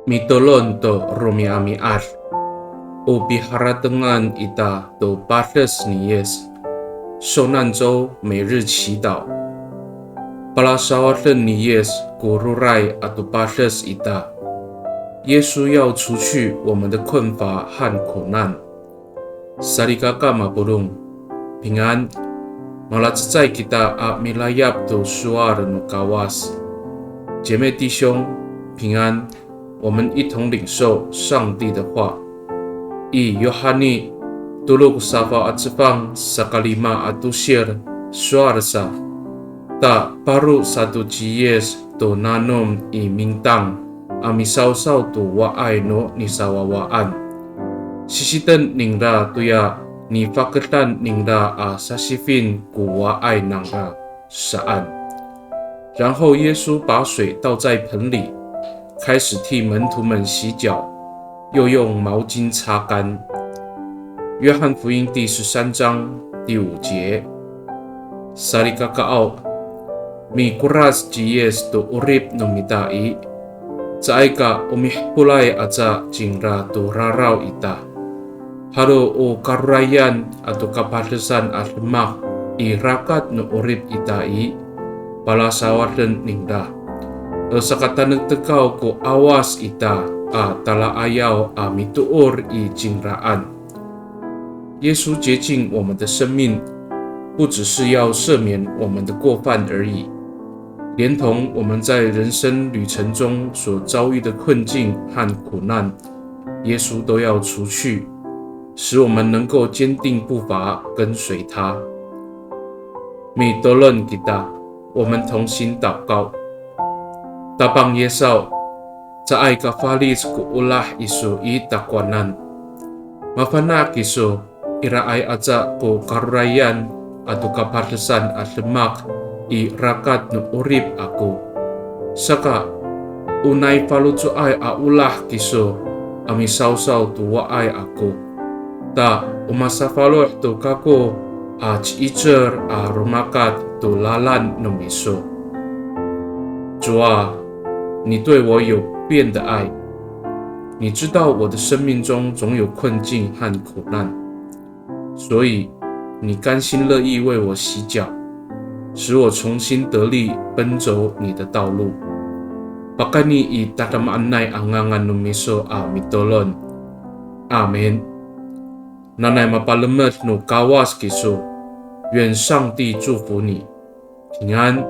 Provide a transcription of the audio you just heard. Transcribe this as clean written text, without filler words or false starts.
Mitolon to Romi Ar, o biharatengan ita to Barles ni Yes, 受难周每日祈祷。巴拉沙瓦顿尼耶斯古鲁赖阿杜巴勒斯伊达，耶稣要除去我们的困乏和苦难。萨利嘎嘎马布隆，平安。马拉兹在吉达阿米拉亚布苏阿的努嘎瓦斯，姐妹弟兄平安。我们一同领受上帝的话。以约翰尼杜鲁沙法阿兹方萨卡利马阿杜谢尔苏阿萨。Tak baru satu jiyes to nanom I mintang amisaw-saw to waay no ni sawawaan. Sisiten ningda tuya ni faketan ningda a sasifin ku waay nangda saan. 然后耶稣把水倒在盆里，开始替门徒们洗脚，又用毛巾擦干。约翰福音第13章第5节。Salikakao mi kuras jiyes to urip no mitai, saika umihpulay aja jingra to raraw ita. Haro o karurayan ato kapatasan at lemak irakat no urip itai, palasawaran ningda. O sakatanag tekaw ko awas ita a talaayaw a mituor I jingraan. 耶稣洁净我们的生命，不只是要赦免我们的过犯而已，连同我们在人生旅程中所遭遇的困境和苦难，耶稣都要除去，使我们能够坚定步伐跟随他。米多伦吉达，我们同心祷告。大棒耶稣，在爱个法律古乌拉耶稣以达关难，麻烦那耶稣iraay aja ko karurayan ato kapartesan at lemak I rakat no urip ako. Saka unay palutso ay aulah kiso amisawsaw to waay ako. Ta umasafalo to kako a chiicher a rumakat to lalan no miso. 主啊，你对我有变的爱，你知道我的生命中总有困境和苦难。所以，你甘心乐意为我洗脚，使我重新得力奔走你的道路。Pakani I tatamaan angangan numiso a mitolon. Amen. Nanay mapalamet no kawas kiso. 愿上帝祝福你，平安。